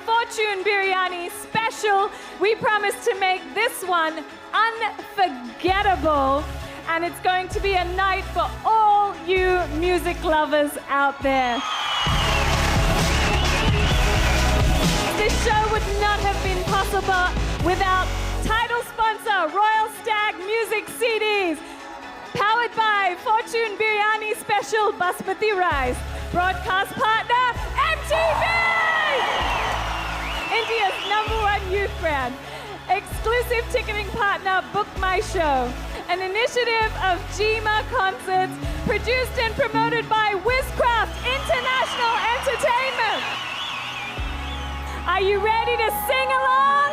Fortune Biryani special. We promise to make this one unforgettable. And it's going to be a night for all you music lovers out there. This show would not have been possible without title sponsor Royal Stag Music CDs, powered by Fortune Biryani Special Basmati Rice, broadcast partner MTV, India's #1 youth brand, exclusive ticketing partner Book My Show, an initiative of GMA Concerts, produced and promoted by Wizcraft International Entertainment. Are you ready to sing along?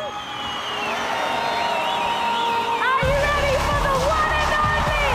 Are you ready for the one and only Arijit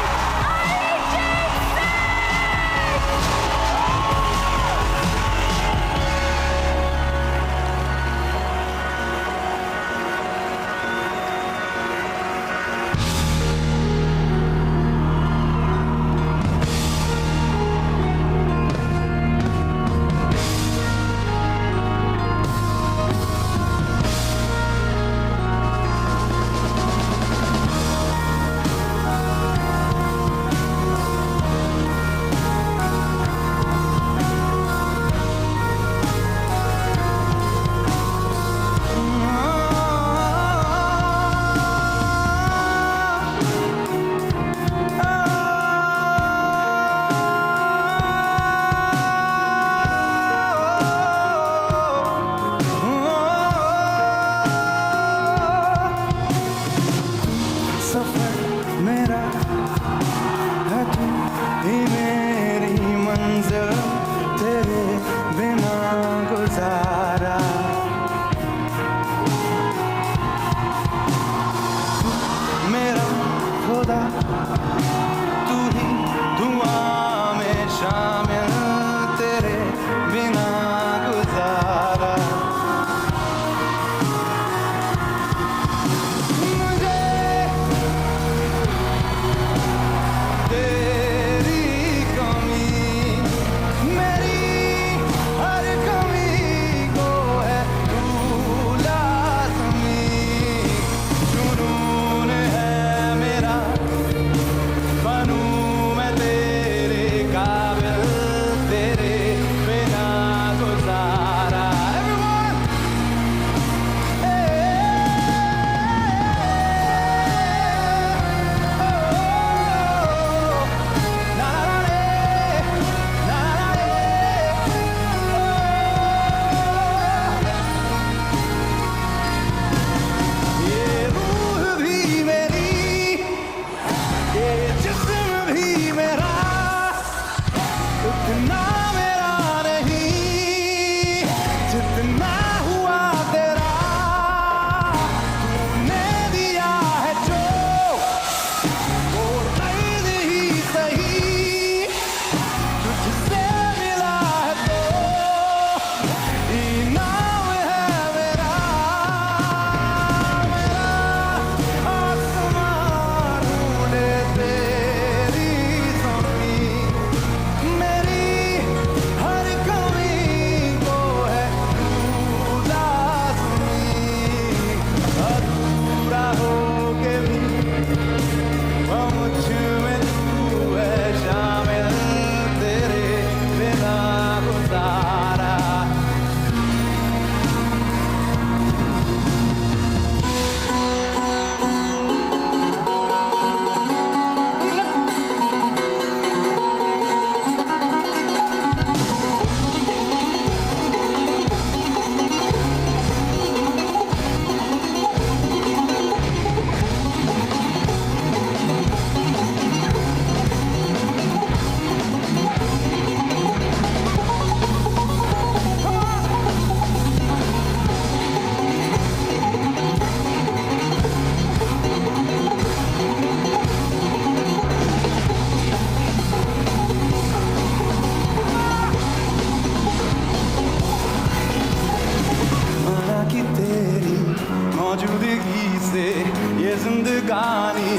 जिंदगानी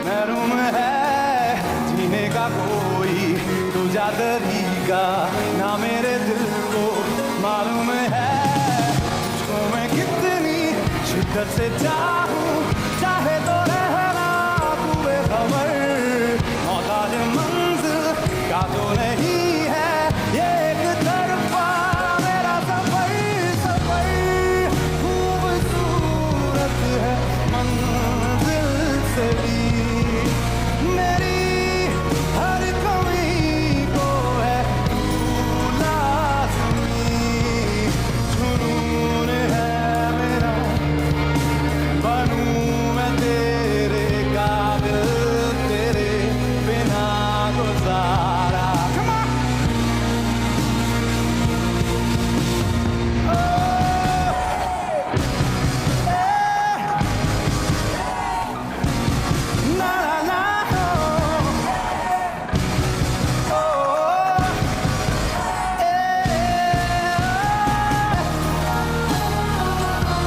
महरूम है जीने का कोई दूजा तरीका ना मेरे दिल को मालूम है तुझको शिखर से चाहूं चाहे तो रहना तू बेखबर मोहताज मंजिल का तो नहीं है ये एक तरफा मेरा सफर सफर खूबसूरत है मंजिल से भी मेरी हर कमी को है तू लाज़मी जुनून है मेरा बनूं मैं तेरे काबिल तेरे बिना गुजारा Come on! Na na na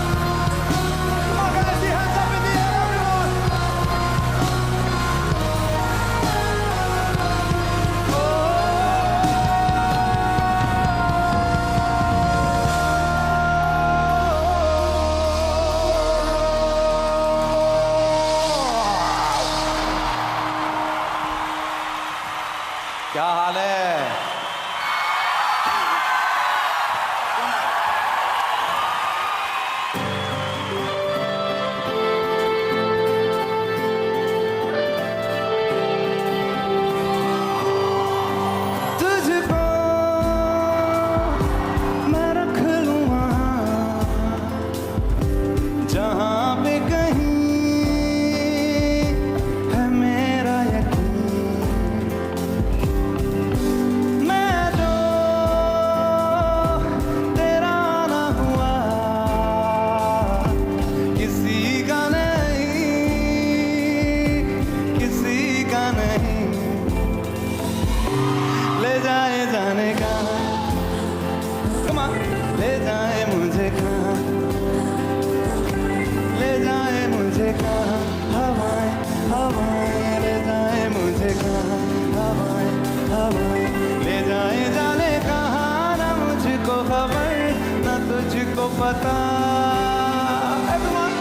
Come on guys, your hands up in the air, everyone! क्या हाल है तुझको मैं रख लूं वहाँ जहाँ पे कहीं है मेरा यकीन मैं जो तेरा ना हुआ किसी का नहीं ले जाए जाने का Come on! ले जाए मुझे कहाँ ले जाए मुझे कहाँ हवाएं हवाएं ले जाए मुझे कहाँ हवाएं हवाएं ले जाए जाने कहाँ ना मुझको खबर ना तुझको पता Everyone!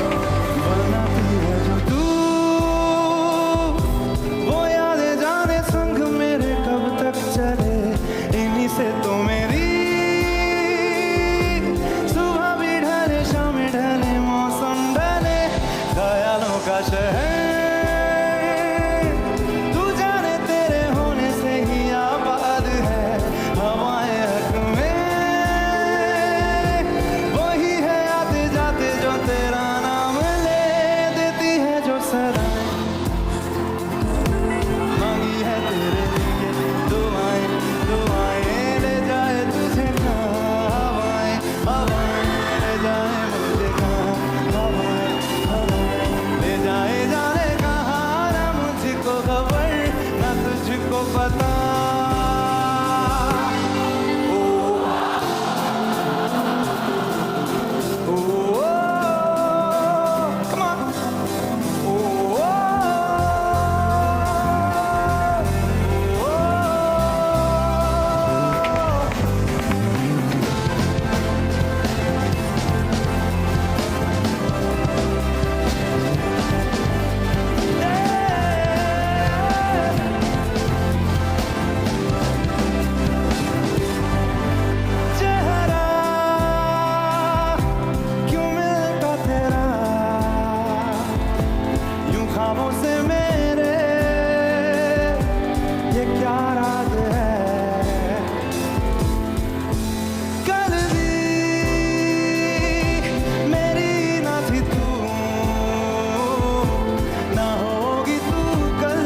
बनाती है जो तू वो यादें जाने संग मेरे कब तक चले इन्हीं से तो मेरी सुबह भी ढले शाम ढले मौसम ढले ख्यालों का शहर तू जाने तेरे होने से ही आबाद है हवाएं हक में वही है आते जाते जो तेरा नाम ले देती है जो सदाएं मांगी है तेरे लिए दुआएं दुआएं ले जाए तुझे कहाँ हवाएं हवाएं ले जाए मुझे कहाँ हवाएं हवाएं ले जाए जाने कहाँ ना मुझको खबर ना तुझको पता ओ come on ओ चेहरा क्यों मिलता तेरा यूं ख्वाबों से मेरे ये क्या राज है कल भी मेरी ना थी तू ना होगी तू कल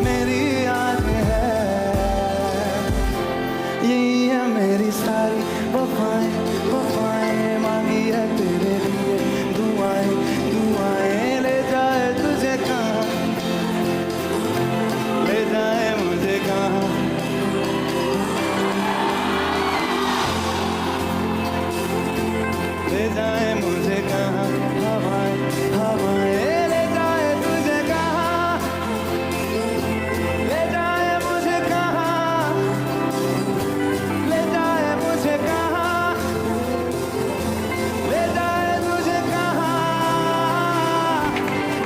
मेरी आज है यही है मेरी सारी वफाएं वफाएं मांगी है तेरे लिए दुआएं दुआएं ले जाए तुझे कहाँ ले जाए मुझे कहाँ ले जाए मुझे हवाएं हवाएं ले जाए तुझे कहाँ, ले जाए मुझे कहाँ, ले जाए मुझे कहाँ, ले जाए तुझे कहाँ,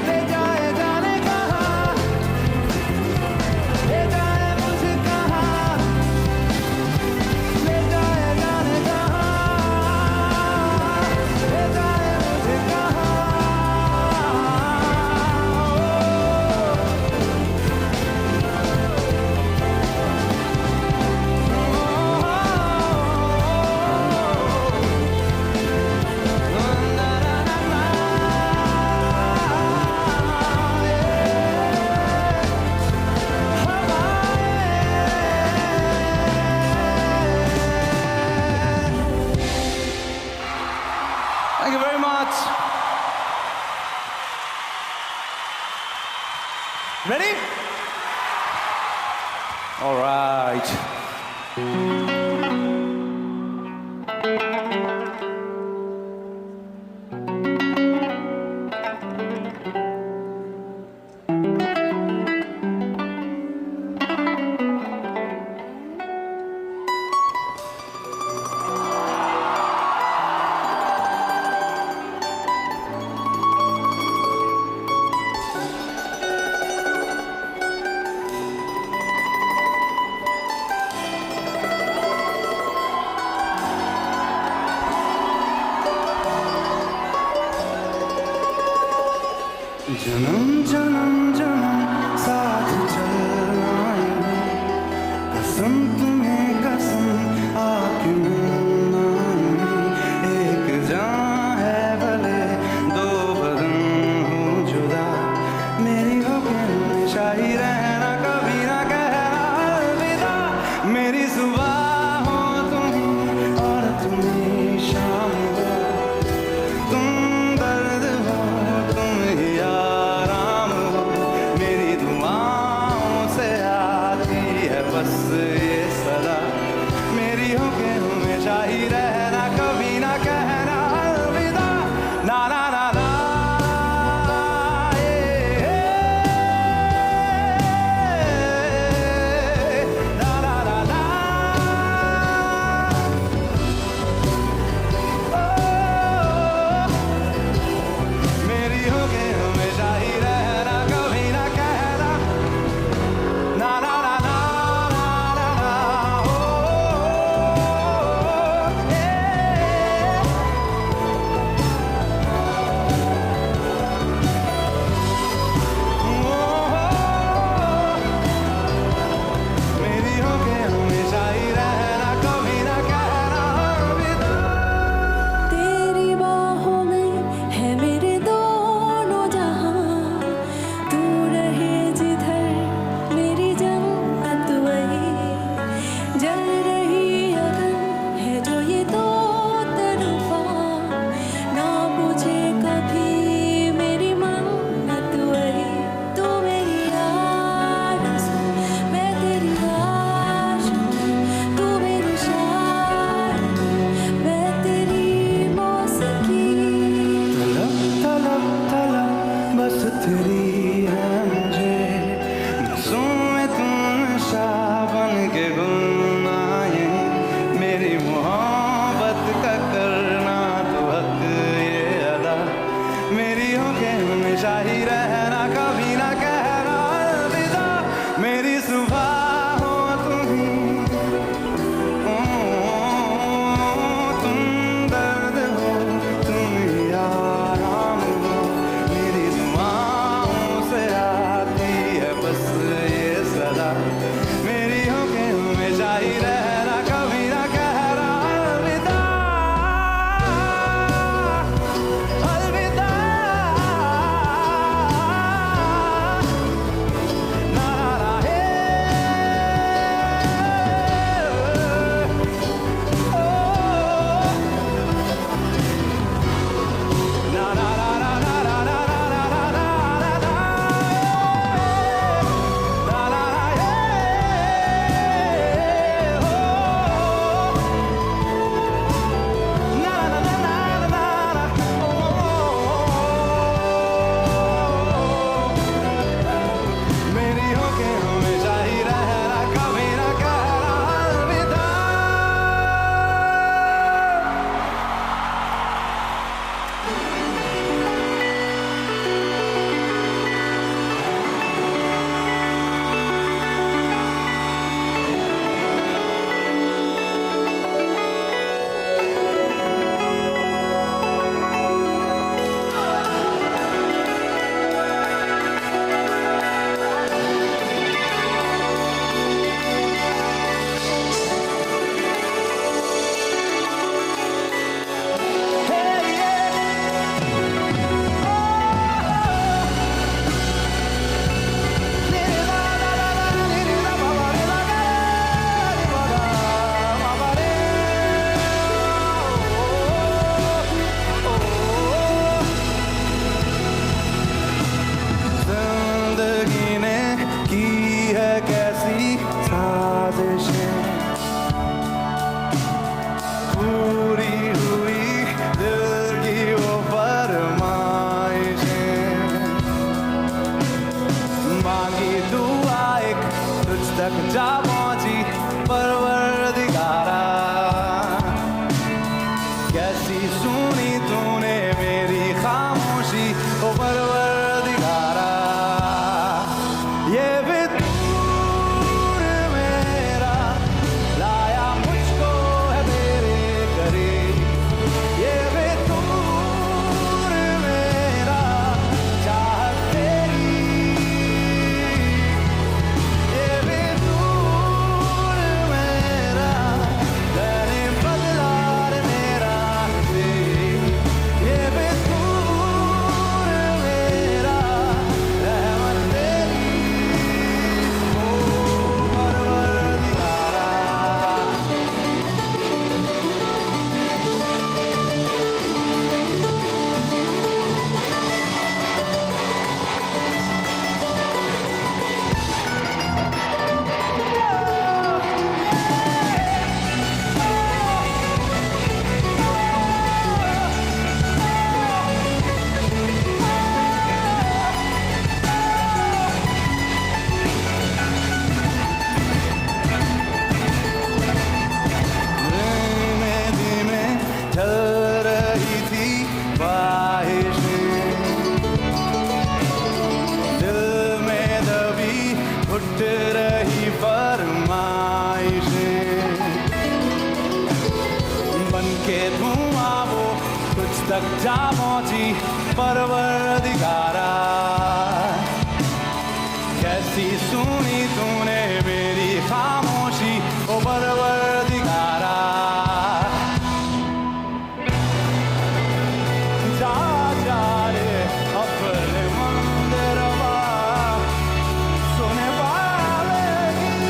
ले जाए जाने कहाँ, ले जाए मुझे कहाँ, ले जाए जाने कहाँ, ले जाए मुझे कहाँ। Thank you very much. Ready? All right. जन्म जन्म जन्म साथ चलना है, कसम तुम्हें कसम आके मिलना है। एक जान है भले दो बदन हो जुदा, मेरी हो के हमेशा ही रहना, कभी ना कहना अलविदा। मेरी सुबह हो तुम और तुम ही शाम हो, तुम दर्द हो तुम ही आराम हो, मेरी दुआओं से आती है बस ये सब कैसी सुनी तूने मेरी खामोशी ओ परवरदिगारा ये फितूर मेरा लाया मुझको है तेरे करीब ये फितूर मेरा चाहत तेरी ये फितूर मेरा मैंने बदला रे मेरा नसीब ये फितूर मेरा रहमत तेरी ओ परवरदिगारा धीमे धीमे चल रही थी ख्वाहिशें दिल में दबी घुट रही फरमाइशें बन के धुआं वो कुछ तक जा पहुंची परवरदिगारा कैसी सुनी तूने मेरी खामोशी ओ परवरदिगारा जा जा रे अपने मंदिरवा सुने पावेगी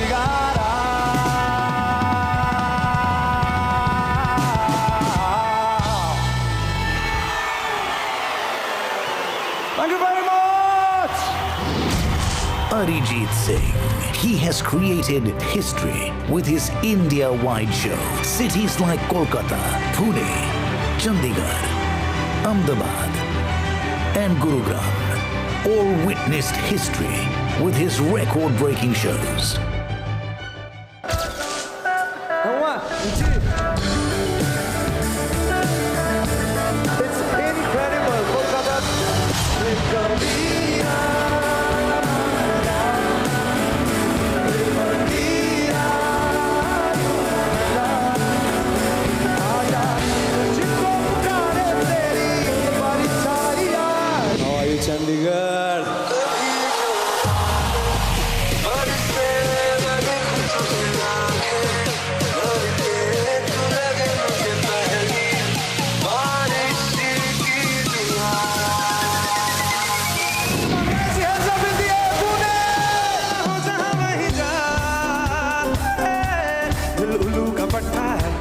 दिया Thank you very much. Arijit Singh. He has created history with his India-wide show. Cities like Kolkata, Pune, Chandigarh, Ahmedabad, and Gurugram all witnessed history with his record-breaking shows. It's incredible. Kolkata. How are you, Chandigarh? Hands up in the air, Pune! हो जहाँ वहीं जा, दिल उल्लू का पट्टा है।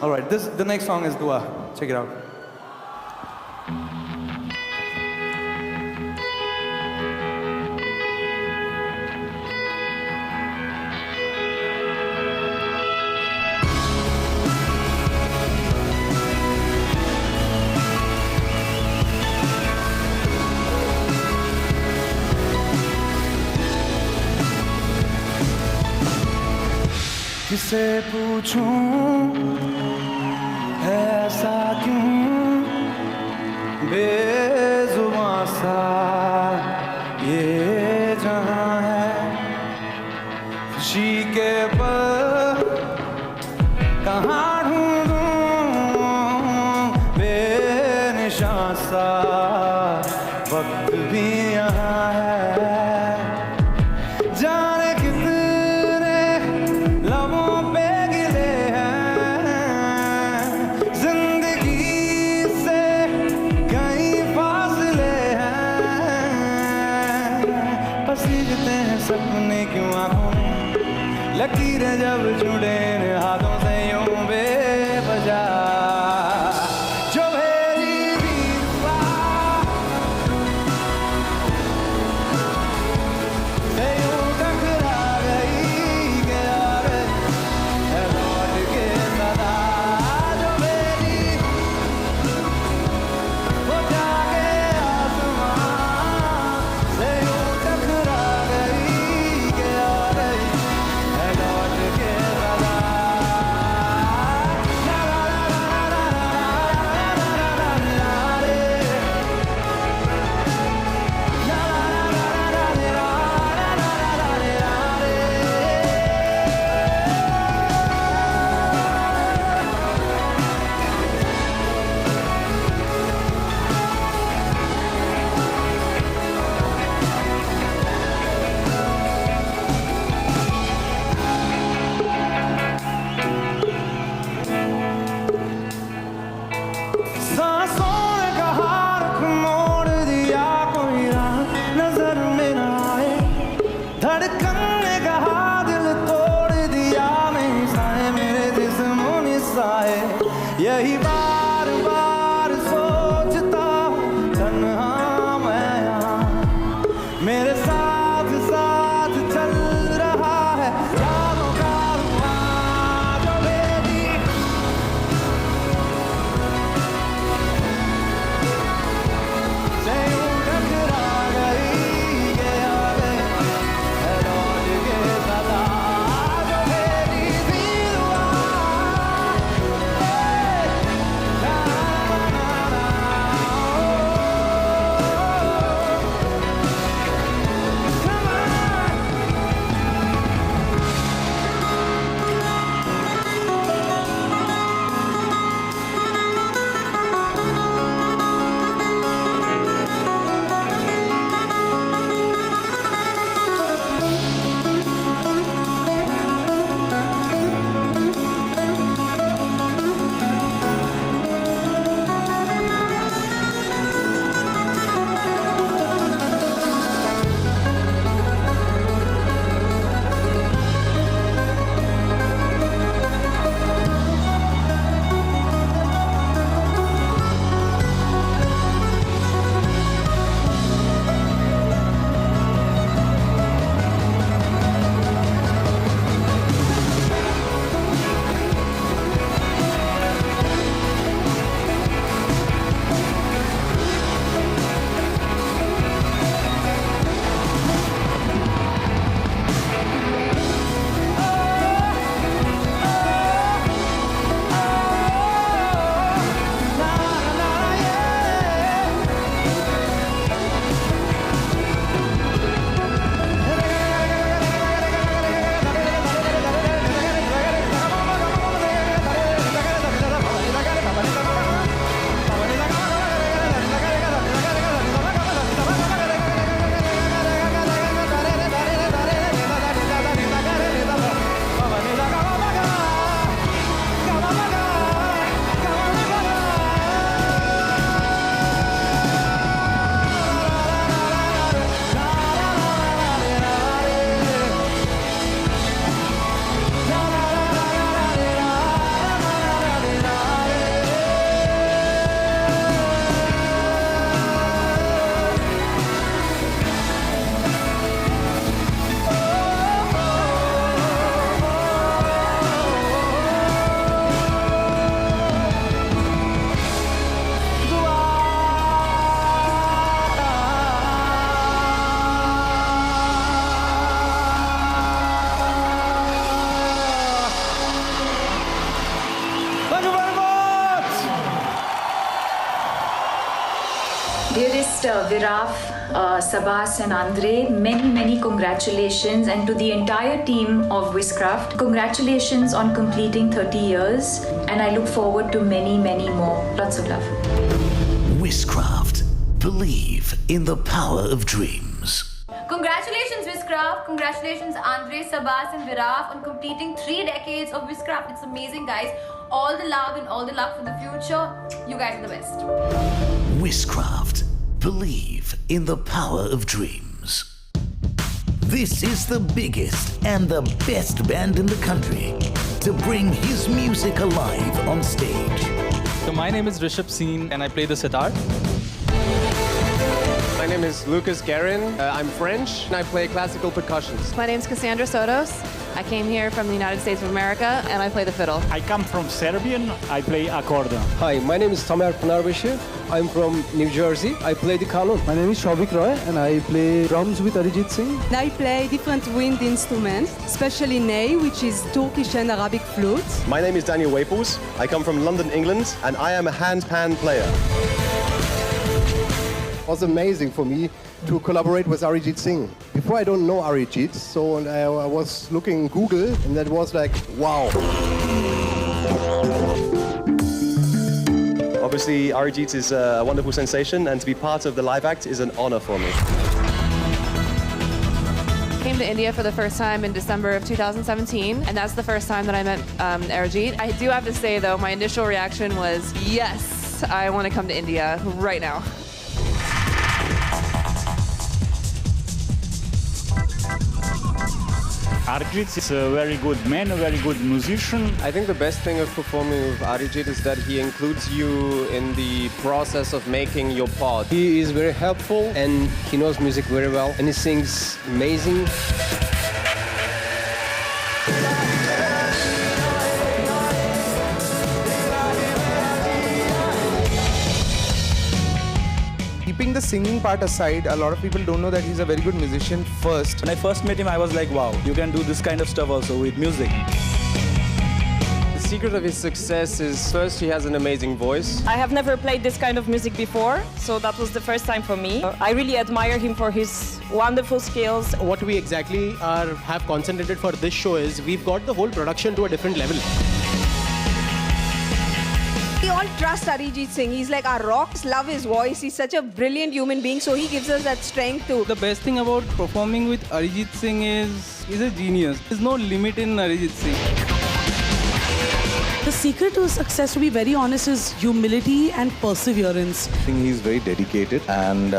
All right, the next song is Dua. Check it out. किसे पूछूं ऐसा क्यों बेजुबां सा ये जहां है खुशी के पल कहाँ ढूंढूं बेनिशां सा वक्त भी यहाँ है जाने कितने लबों पे गिले हैं जिंदगी से कई फासले हैं पसीजते हैं सपने क्यों आंखों में लकीरें जब जुड़े इन हाथों से यूं बेवजह जो मेरी दीवा से यूं टकरा गई कि यार है लौट के सदा जो मेरी वो जाके आसमां से यूं टकरा गई कि यार है लौट के सदा ला ला ला ला ला ला ला ला रे ला ला ला ला ला ला रे सांसों ने कहा रुख मोड़ दिया कोई राह नजर में ना आए धड़कन ने कहा दिल तोड़ दिया मेरी साए मेरे जिस्मों ने साए यही बार बार सोचता हूँ तन्हा मैं यहाँ मेरे साथ साथ चल रहा है यादों का रुआं जो मेरी से यूं टकरा गई कि यार है लौट के सदा जो मेरी दीवा ला ला ला Viraf, Sabas and Andre, many congratulations, and to the entire team of Wizcraft, congratulations on completing 30 years, and I look forward to many more. Lots of love. Wizcraft. Believe in the power of dreams. Congratulations Wizcraft, congratulations Andre, Sabas and Viraf on completing 3 decades of Wizcraft. It's amazing, guys. All the love and all the luck for the future. You guys are the best. Wizcraft. Believe in the power of dreams. This is the biggest and the best band in the country to bring his music alive on stage. So my name is Rishabh Singh and I play the sitar. My name is Lucas Guerin. I'm French and I play classical percussions. My name's Cassandra Sotos. I came here from the United States of America and I play the fiddle. I come from Serbian. I play accordion. Hi, my name is Tamer Pınarbaşı. I'm from New Jersey. I play the kanun. My name is Shobik Roy and I play drums with Arijit Singh. I play different wind instruments, especially ney, which is Turkish and Arabic flute. My name is Daniel Waples. I come from London, England, and I am a handpan player. It was amazing for me to collaborate with Arijit Singh. Before I don't know Arijit, so I was looking Google and that was like, wow. Obviously, Arijit is a wonderful sensation, and to be part of the live act is an honor for me. Came to India for the first time in December of 2017, and that's the first time that I met Arijit. I do have to say though, my initial reaction was, yes, I want to come to India right now. Arijit is a very good man, a very good musician. I think the best thing of performing with Arijit is that he includes you in the process of making your part. He is very helpful and he knows music very well and he sings amazing. Keeping the singing part aside, a lot of people don't know that he's a very good musician first. When I first met him, I was like, wow, you can do this kind of stuff also with music. The secret of his success is first he has an amazing voice. I have never played this kind of music before, so that was the first time for me. I really admire him for his wonderful skills. What we exactly have concentrated for this show is we've got the whole production to a different level. We all trust Arijit Singh. He's like our rock. Love his voice. He's such a brilliant human being, so he gives us that strength too. The best thing about performing with Arijit Singh is he's a genius. There's no limit in Arijit Singh. The secret to success, to be very honest, is humility and perseverance. I think he's very dedicated and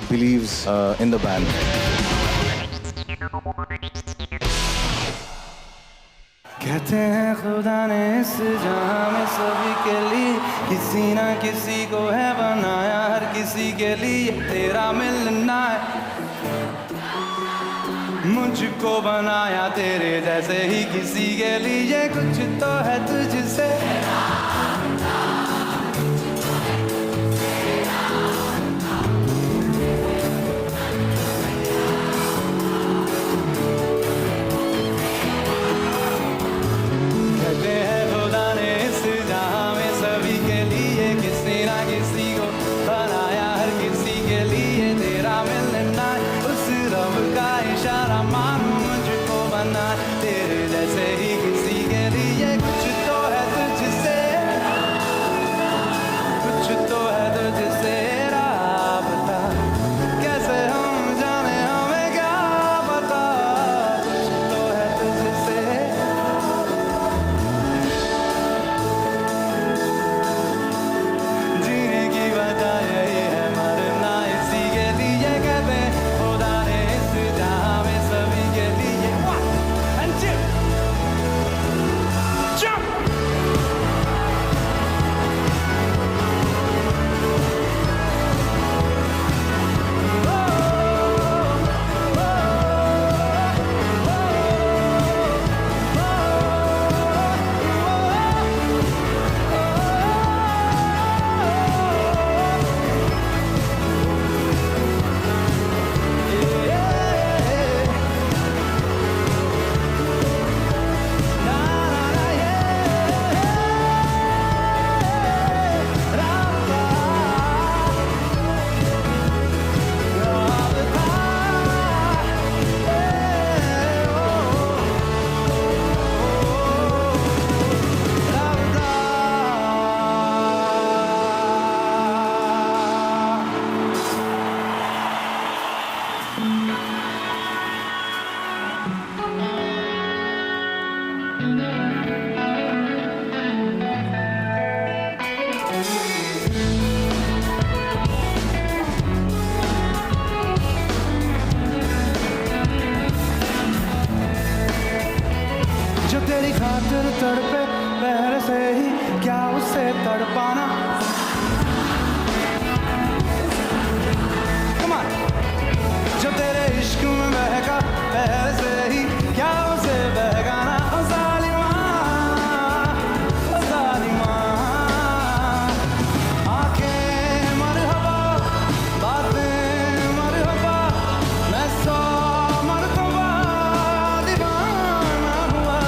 believes in the band. कहते हैं खुदा ने इस जहां में सभी के लिए किसी ना किसी को है बनाया, हर किसी के लिए तेरा मिलना है, मुझको बनाया तेरे जैसे ही किसी के लिए कुछ तो है तुझसे। तेरी खातिर तड़पे पहले से ही क्या उसे तड़पाना Come on जो तेरे इश्क में बहका पहले से ही क्या उसे बहकाना ओ जालिमा आंखें मरहबा बातें मरहबा मैं 100 मरतबा दीवाना हुआ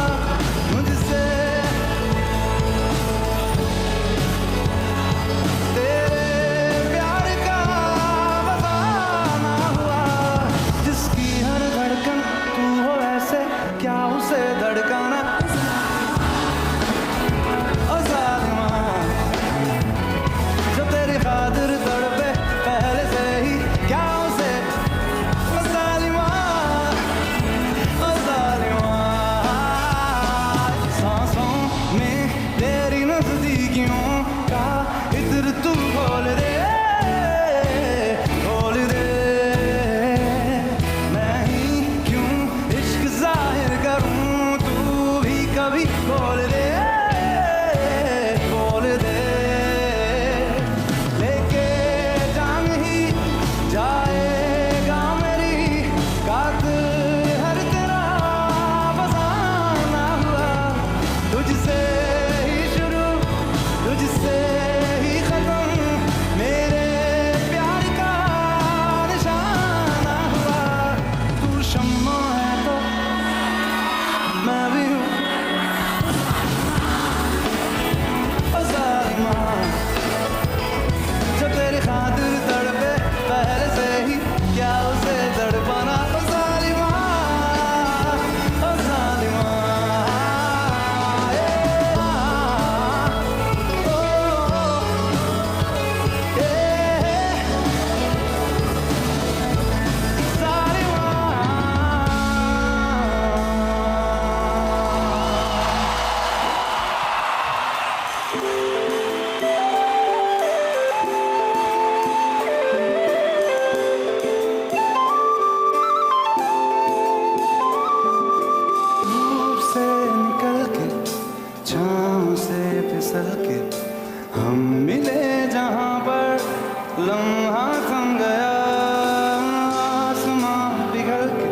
मुझसे तेरे प्यार का बहाना हुआ जिसकी हर धड़कन तू हो ऐसे क्या उसे धड़काना ओ जालिमा जो तेरी खातिर तड़पे पहले से ही क्या उसे ओ जालिमा सांसों में तेरी नजदीकियों का इत्र तू खोल दे मैं ही क्यों इश्क जाहिर करूं तू भी कभी खोल दे लेके जान ही जाएगा मेरी कातिल हर तेरा बसाना हुआ तुझसे ही शुरू तुझसे ही खत्म मेरे प्यार का निशाना हुआ तू शम्मा है तो मैं भी हूँ ओ जालिमा जो तेरी खातिर तड़पे पहले से ही क्या उसे तड़पाना ओ जालिमा धूप से निकल के छाँव से फिसल के हम मिले जहाँ पर लम्हा थम गया आसमां पिघल के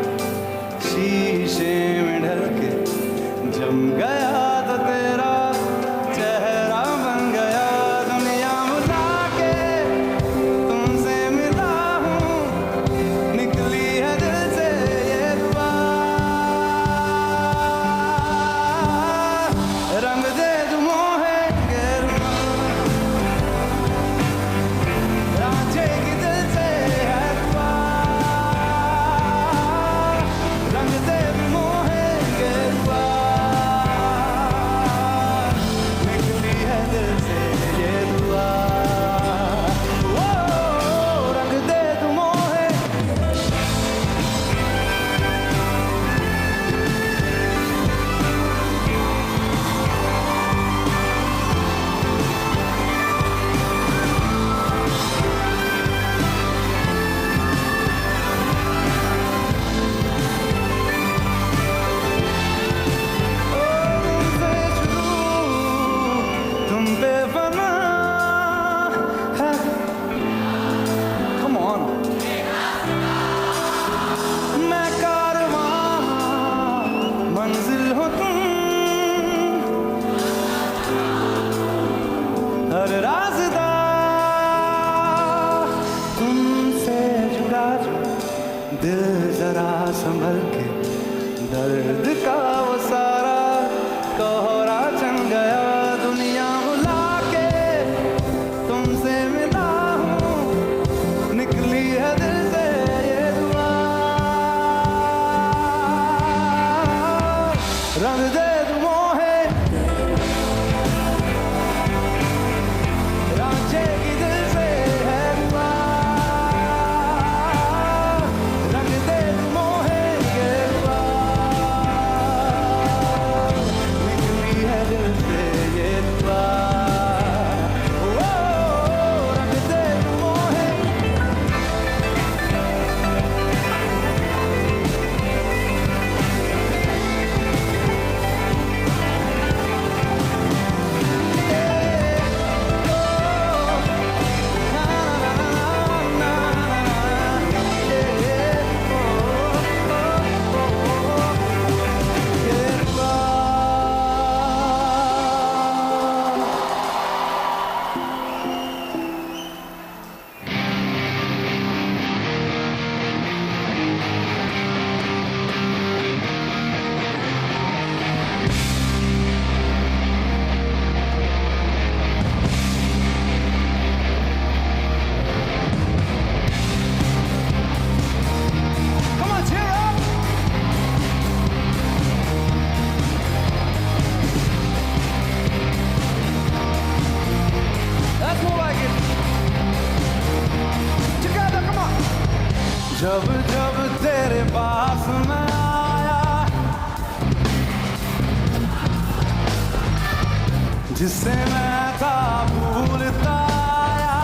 शीशे में ढल के जम गया तो तेरा चेहरा बन गया दुनिया बुला के तुमसे मिला हूँ निकली है दिल से ये दुआ रंग दे तू मोहे गेरुआ रांझे की दिल से है दुआ रंग दे तू मोहे गेरुआ निकली है दिल से ये दुआ ओ रंग दे तू मोहे तुम पे फना है Come on मैं कारवां मंजिल हो तुम हर रास्ता तुमसे जुड़ा जो दिल जरा संभल के दर्द का वो सारा कोहरा चन गया दुनिया बुला के तुमसे मिला हूँ निकली है दिल से ये दुआ रंग दे तू मोहे रांझे की दिल से है दुआ रंग दे तू मोहे ये दुआ निकली जब जब तेरे पास मैं आया, जिससे मैं था भूलता आया,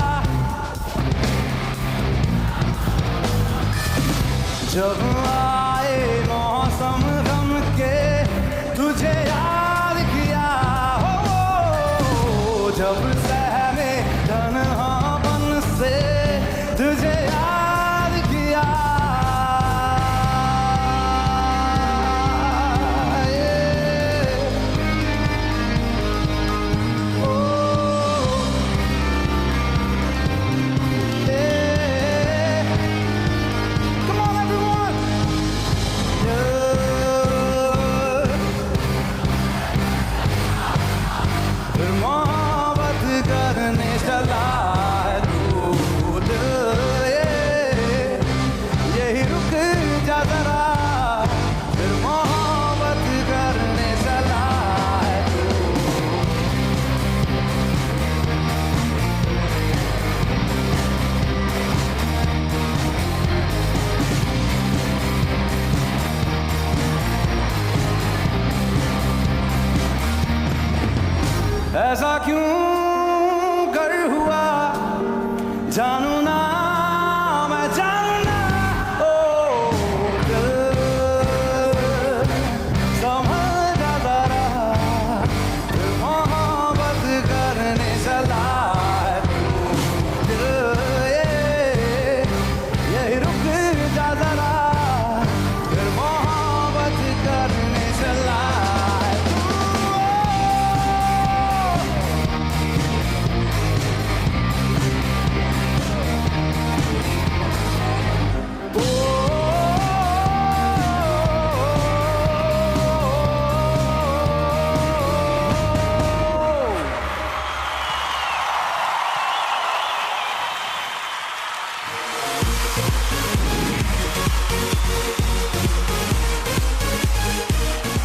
जब आए मौसम गम के तुझे याद किया हो, जब सहमे तन्हापन से तुझे याद किया, come on everyone, फिर मोहब्बत करने चला दूध, यही रुक जा जरा, फिर मोहब्बत करने चला ऐसा क्यों कर हुआ, जानू ना मैं जानू ना, ओ दिल समझ जा जरा, फिर मोहब्बत करने चला यही रुक जा जरा, फिर मोहब्बत करने चला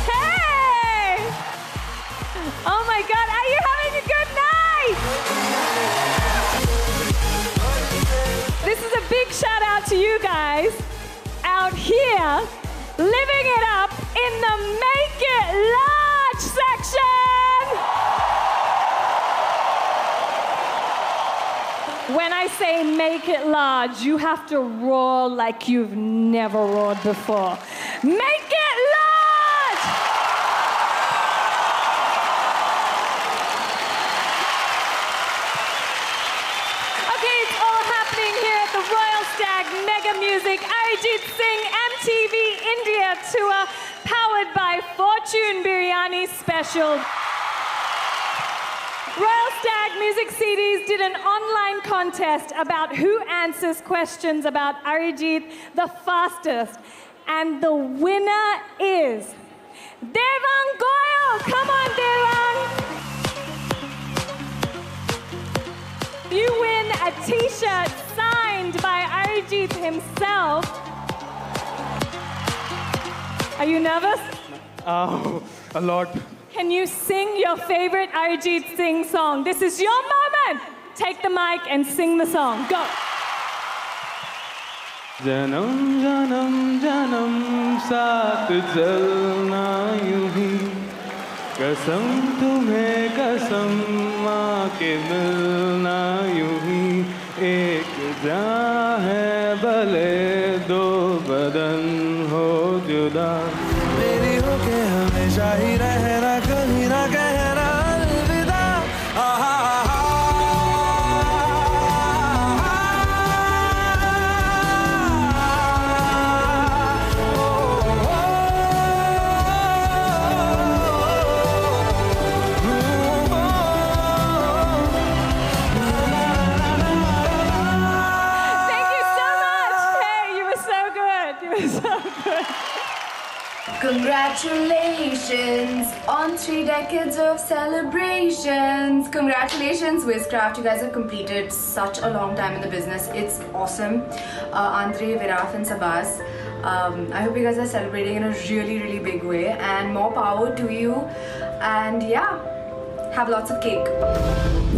Hey! Oh my God, are you having a good night? This is a big shout out to you guys out here living it up in the Make It Large section. When I say make it large, you have to roar like you've never roared before. Make it large! Okay, it's all happening here at the Royal Stag Mega Music Arijit Singh MTV India Tour, powered by Fortune Biryani Special. Royal Stag Music CDs did an online contest about who answers questions about Arijit the fastest. And the winner is Devang Goyal. Come on, Devang. You win a t-shirt signed by Arijit himself. Are you nervous? Oh, a lot. Can you sing your favorite Arijit Singh song? This is your moment. Take the mic and sing the song. Go. जन्म जन्म जन्म साथ चलना यूं ही, कसम तुम्हें कसम माँ के मिलना यूं ही, एक जान है भले दो बदन हो जुदा, मेरी होके हमेशा ही रहना, कभी ना कहना अलविदा, आहा Congratulations on 3 decades of celebrations. Congratulations, Wizcraft. You guys have completed such a long time in the business. It's awesome. Andre, Viraf and Sabas. I hope you guys are celebrating in a really, really big way. And more power to you. And yeah, have lots of cake.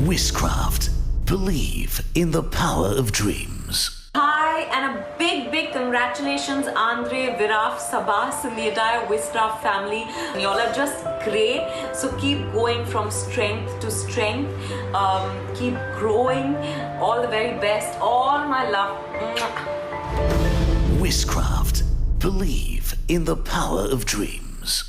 Wizcraft. Believe in the power of dreams. Hi, and a big, big congratulations Congratulations, Andre, Viraf, Sabas, and the entire Wizcraft family. Y'all are just great. So keep going from strength to strength. Keep growing. All the very best. All my love. Wizcraft. Believe in the power of dreams.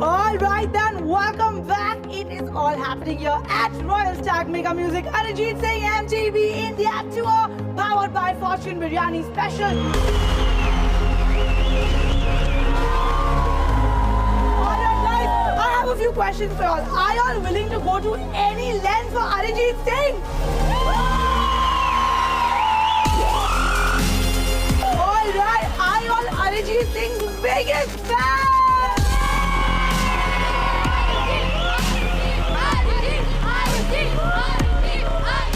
All right then, welcome back. It is all happening here at Royal Stag Mega Music Arijit Singh MTV India Tour, powered by Fortune Biryani Special. Alright guys, I have a few questions for y'all. Are y'all willing to go to any length for Arijit Singh? Alright, are y'all Arijit Singh's biggest fans?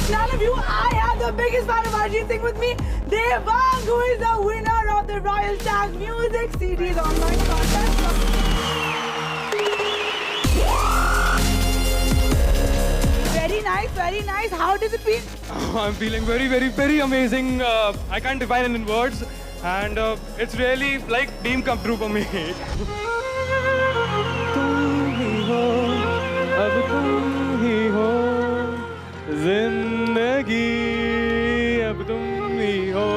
None of you, I have the biggest fan of Arijit Singh with me, Devang, who is the winner of the Royal Stag Music CDs online contest. Very nice, very nice. How does it feel? I'm feeling very amazing. I can't define it in words, and it's really like dream come true for me. जिंदगी अब तुम ही हो.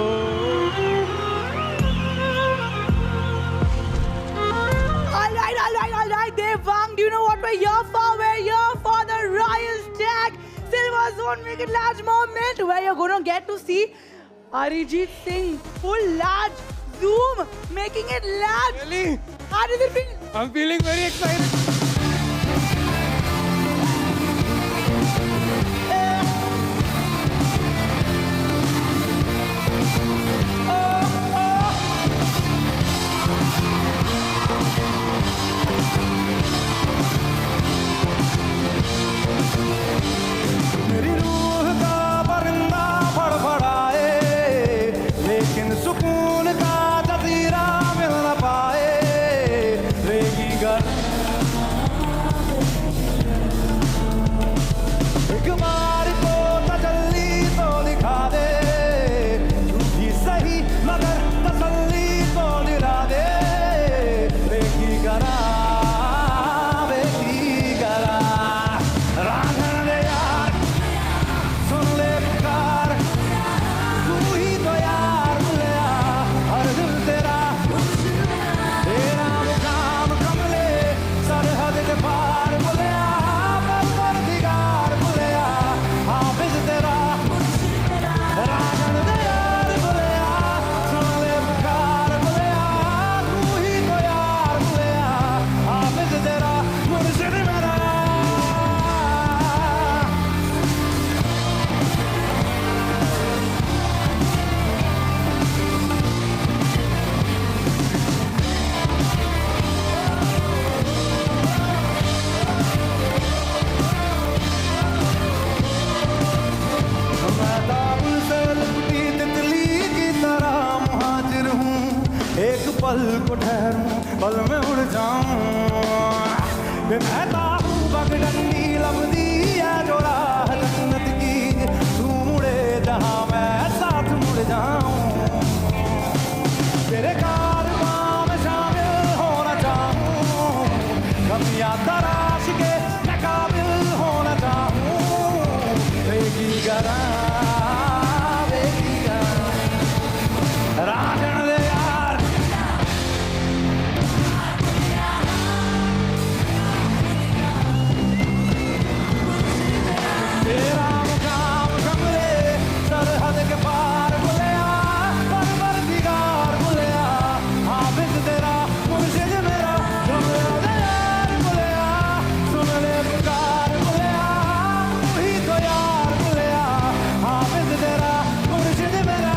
All right, Devang, do you know what we're here for? We're here for the Royal Stag Silver Zone Make It Large moment, where you're going to get to see Arijit Singh full large zoom, making it large. Really? How does it feel? I'm feeling very excited. मेरी रूह का परिंदा फड़फड़ाए, लेकिन सुकून का Jazeera मिल न पाए. रेगी गर एक बार को तजल्ली तो दिखा दे, झूठी सही मगर तसल्ली तो दिला दे. रेगी गरा रांझण दे यार, सुन ले पुकार, तू ही तो यार मिलया, हर दिल तेरा मुकाम कमले, सरहद के पार मिलया, परवरदिगार मिलया, हाफिज तेरा रांझण दे यार मिलया, सुन ले पुकार मिलया, तू ही तो यार मिलया, हाफिज तेरा मुर्शिद मेरा. मैं दारू से लिपटी तितली की तरह मुहाजिर हूँ, एक पल को ठहरूं, पल में उड़ जाऊं. मैं बहता हूँ पगडंडी लम्बी है जो राह जन्नत की, तू मुड़े जहाँ मैं साथ मुड़ जाऊं. तेरे कारवां में शामिल होना चाहूं, कमियां तराश के मैं काबिल होना चाहूं. रेगी गरा रांझण दे यार, तेरा मुकाम कमले, सरहद के पार मिलया, परवरदिगार मिलया, हाफिज तेरा मुर्शिद मेरा. कमला दे यार मिलया, सुन ले पुकार मिलया, तू ही तो यार मिलया, हाफिज तेरा मुर्शिद मेरा.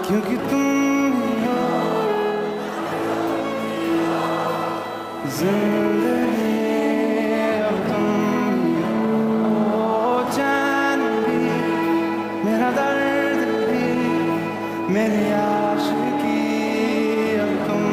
क्योंकि तुम हो जिंदगी, अब तुम हो चैन भी, मेरा दर्द भी, मेरी आशिकी, अब तुम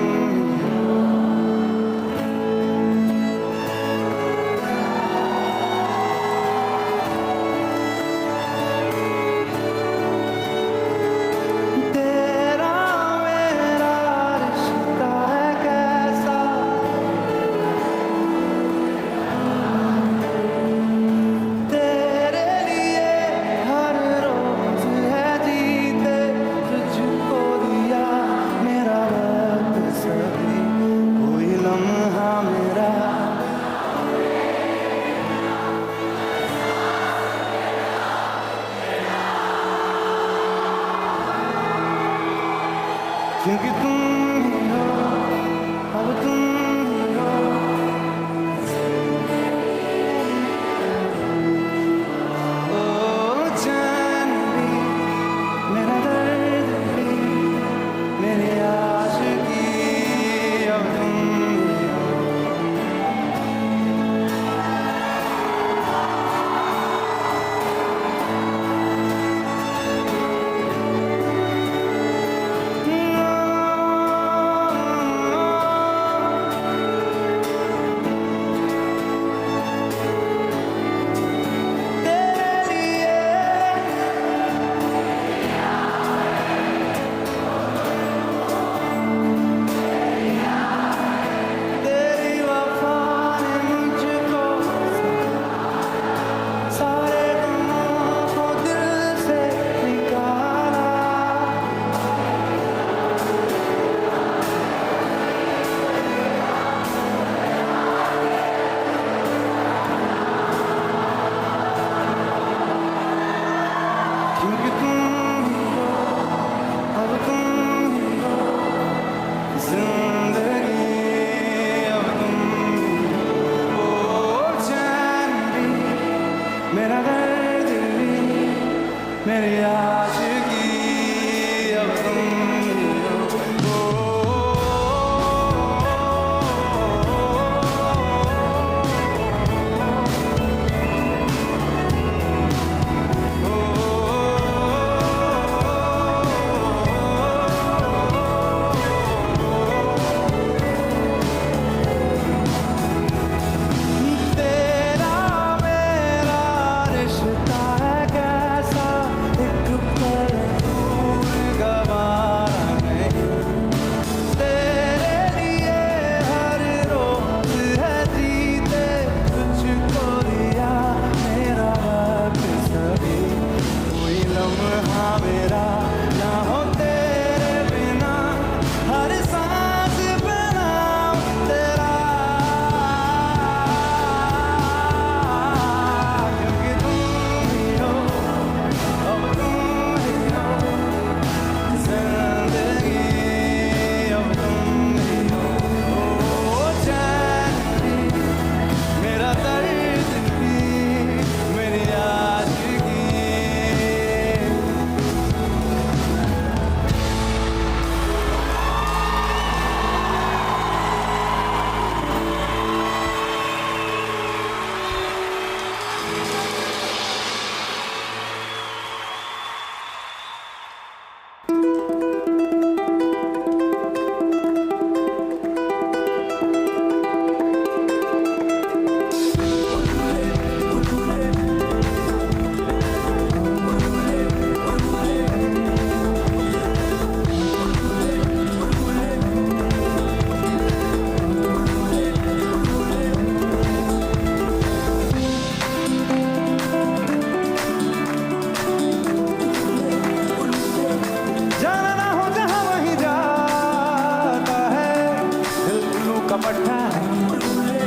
का पट्टा है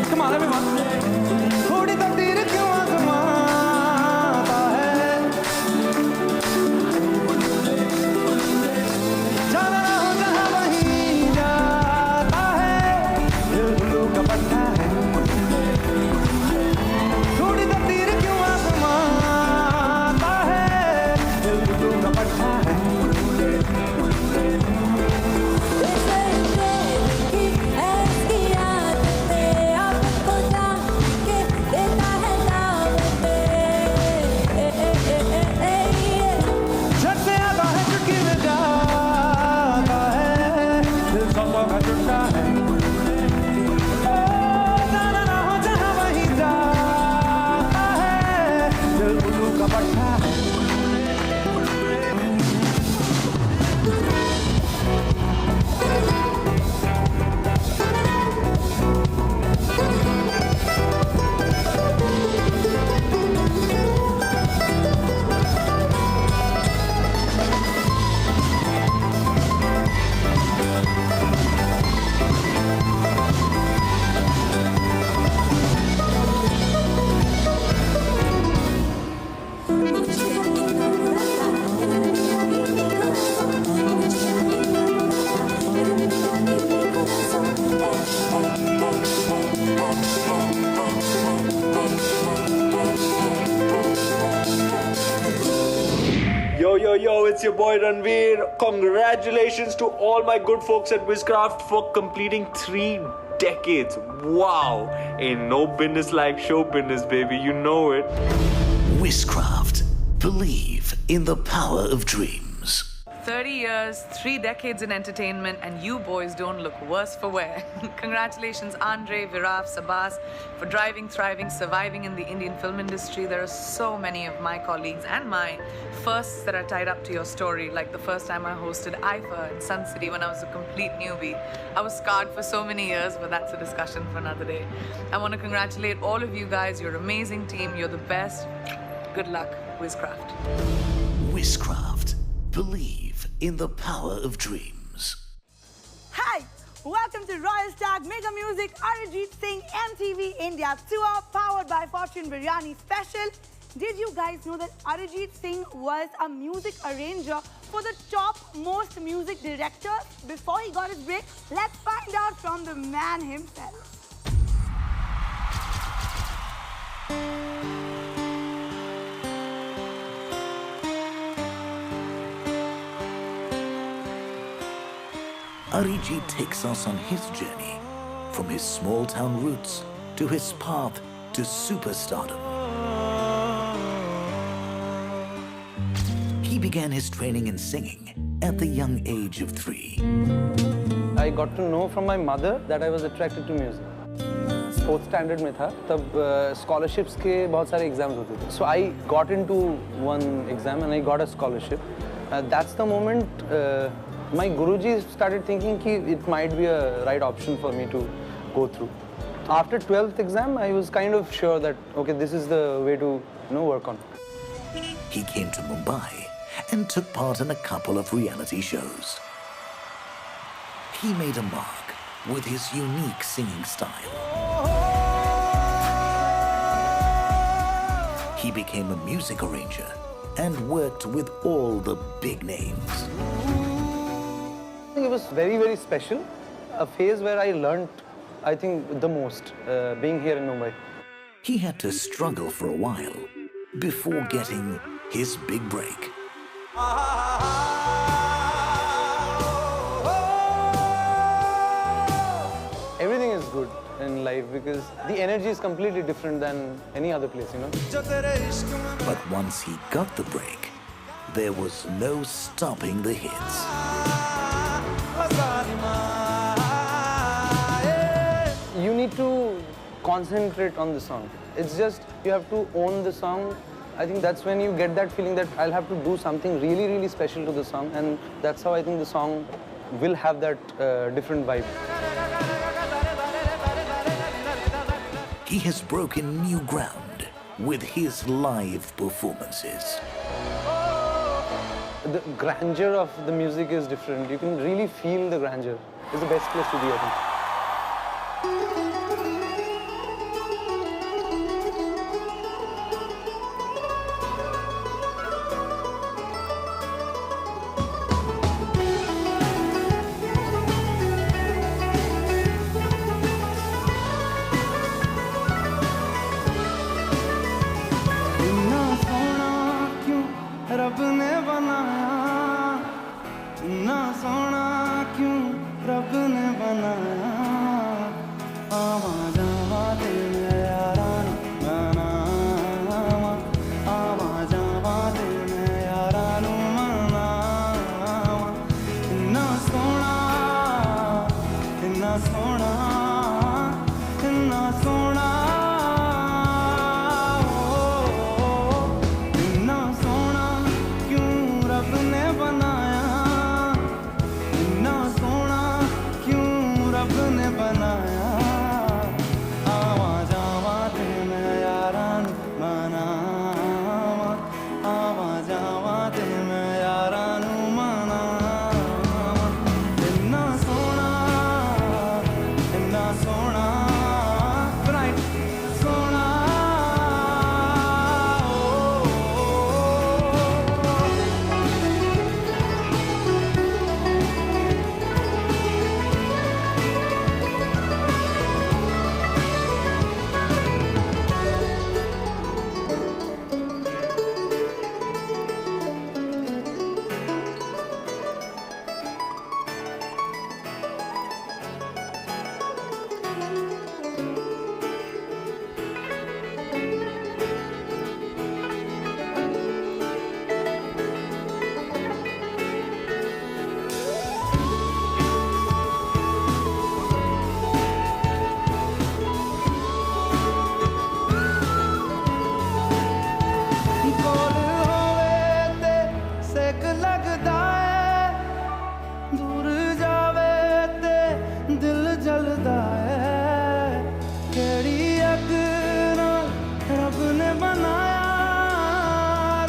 Come on, everyone. थोड़ी तकदीर क्यों आजमाता है जाना ना हो जहाँ वहीं जाता है दिल उल्लू का पट्टा है थोड़ी तकदीर क्यों आजमाता है दिल उल्लू का पट्टा है Yo, it's your boy Ranveer. Congratulations to all my good folks at Wizcraft for completing 3 decades. Wow. Ain't no business like show business, baby. You know it. Wizcraft. Believe in the power of dreams. 30 years, 3 decades in entertainment, and you boys don't look worse for wear. Congratulations, Andre, Viraf, Sabas, for driving, thriving, surviving in the Indian film industry. There are so many of my colleagues and mine firsts that are tied up to your story, like the first time I hosted IFA in Sun City when I was a complete newbie. I was scarred for so many years, but that's a discussion for another day. I want to congratulate all of you guys. You're an amazing team. You're the best. Good luck, Wizcraft. Wizcraft. Believe in the power of dreams. Hi, welcome to Royal Stag Mega Music Arijit Singh MTV India Tour powered by Fortune Biryani Special. Did you guys know that Arijit Singh was a music arranger for the top most music directors before he got his break? Let's find out from the man himself. Arijit takes us on his journey from his small town roots to his path to superstardom. He began his training in singing at the young age of 3. I got to know from my mother that I was attracted to music. Fourth standard में था तब scholarships के बहुत सारे exams होते थे. So I got into one exam and I got a scholarship. That's the moment my Guruji started thinking that it might be a right option for me to go through. After 12th exam, I was kind of sure that, okay, this is the way to work on. He came to Mumbai and took part in a couple of reality shows. He made a mark with his unique singing style. He became a music arranger and worked with all the big names. It was very, very special. A phase where I learned, I think, the most, being here in Mumbai. He had to struggle for a while before getting his big break. Everything is good in life because the energy is completely different than any other place, you know. But once he got the break, there was no stopping the hits. You need to concentrate on the song. It's just, you have to own the song. I think that's when you get that feeling that I'll have to do something really, really special to the song. And that's how I think the song will have that different vibe. He has broken new ground with his live performances. The grandeur of the music is different. You can really feel the grandeur. It's the best place to be, I think. इतना सोना क्यों रब ने बनाया, इतना सोना क्यों रब ने बनाया, आवा जावा तेरे यारा नू मनावा, आवा जावा तेरे यारा नू मनावा, इतना सोना, इतना सोना, इतना सोना, इतना सोना क्यों रब ने बनाया, इतना सोना क्यों रब ने बनाया, आवा जावा ते मैं यारा नू मनावा, आवा जावा ते मैं यारा नू मनावा, इतना सोना, इतना सोना, right, सोना, कोल होवे ते सेक लगदा है, दूर जावे ते दिल जलदा है, केड़ी अग नाल रब ने बनाया,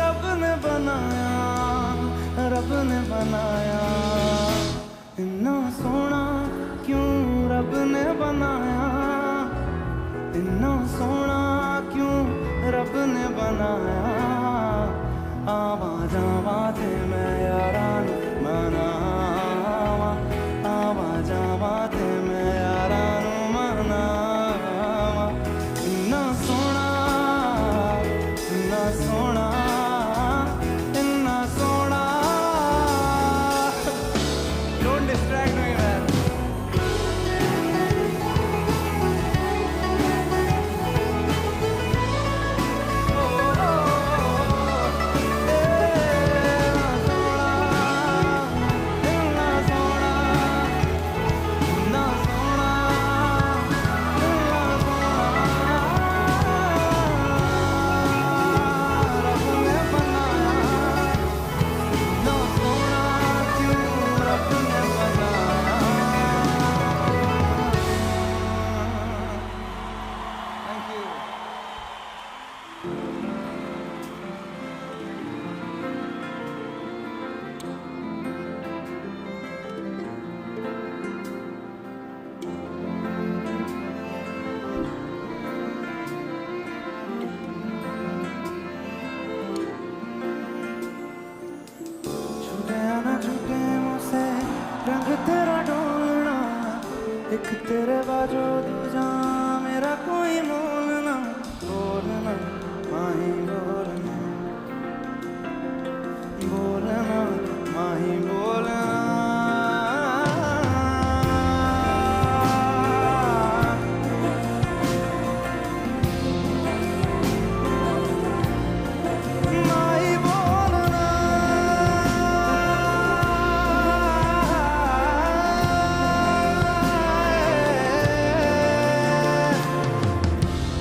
रब ने बनाया, रब ने बनाया, इन्ना सोना क्यों रब ने बनाया, इन्ना सोना क्यों रब ने बनाया, आवा जावा ते मैं यारा नू मनावा, आवा जावा ते मैं यारा नू मनावा, इन्ना सोना, इन्ना सोना, इन्ना सोना, don't distract me man. रंग तेरा ढोलना, एक तेरे बाजो दूजा मेरा कोई मोल ना, बोलना माही बोलना, बोलना माही बोलना, माही बोलना,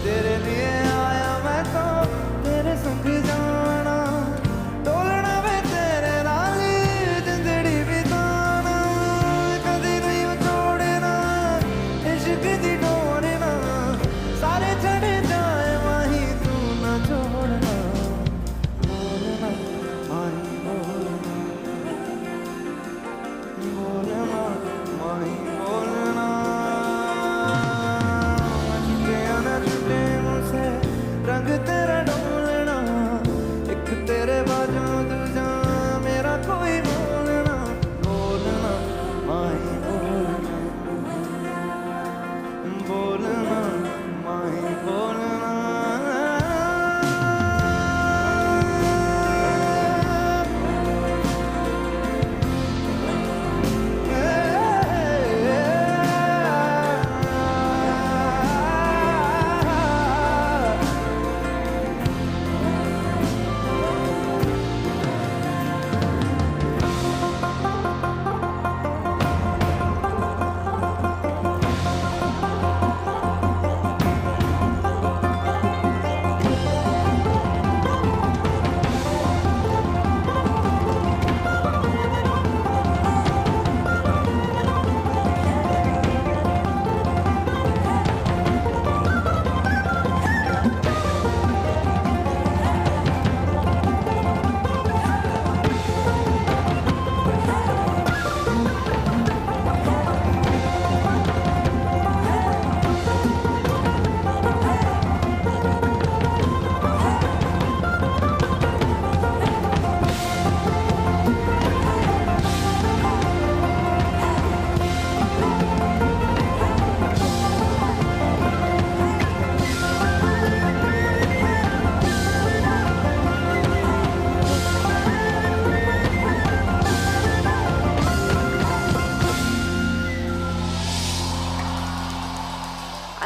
तेरे लिए आया मैं तो तेरे संग जाना, डोलना वे तेरे नाल जिंदड़ी भी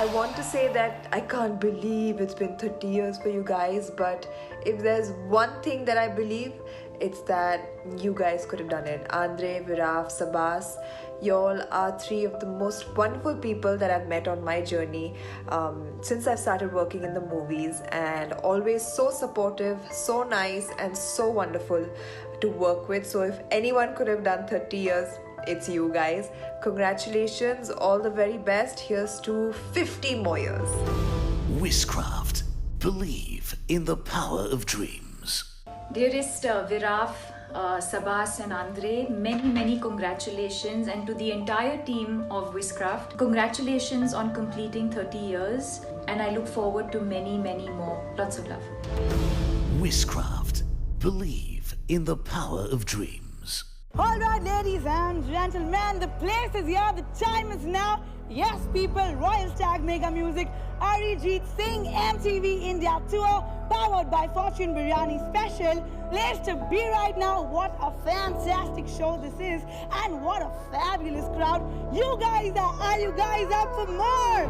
I want to say that I can't believe it's been 30 years for you guys, but if there's one thing that I believe, it's that you guys could have done it. Andre, Viraf, Sabas, y'all are three of the most wonderful people that I've met on my journey since I've started working in the movies, and always so supportive, so nice, and so wonderful to work with. So if anyone could have done 30 years, it's you guys. Congratulations, all the very best. Here's to 50 more years. Wizcraft. Believe in the power of dreams. Dearest Viraf, Sabas and Andre, many congratulations, and to the entire team of Wizcraft, congratulations on completing 30 years, and I look forward to many more. Lots of love. Wizcraft. Believe in the power of dreams. All right, ladies and gentlemen, the place is here, the time is now. Yes, people, Royal Stag Mega Music, Arijit Singh MTV India Tour, powered by Fortune Biryani Special. Place to be right now. What a fantastic show this is, and what a fabulous crowd. You guys are you guys up for more?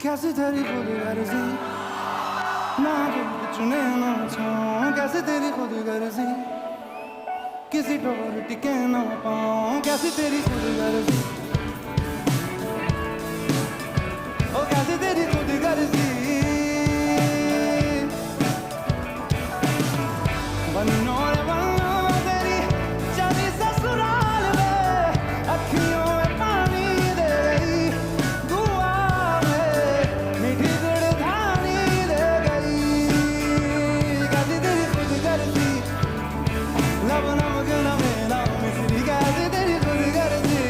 कैसे तेरी खुद गर्जी ना चुने ना छाऊं कैसे तेरी खुद गर्जी किसी डोर टिके ना पाऊं कैसे तेरी खुद गर्जी ओ कैसे तेरी खुद गर्जी बनो रे बनो तेरी चली ससुराल में अखियों में पानी दे गई लब नमक नमेला मिश्री कैसे तेरी खुद गर्जी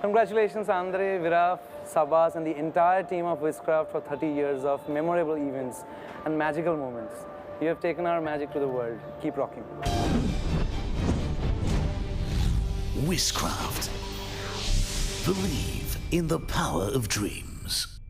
Congratulations, Andre, Viraf, Sabas, and the entire team of Wizcraft for 30 years of memorable events and magical moments. You have taken our magic to the world. Keep rocking. Wizcraft. Believe in the power of dreams.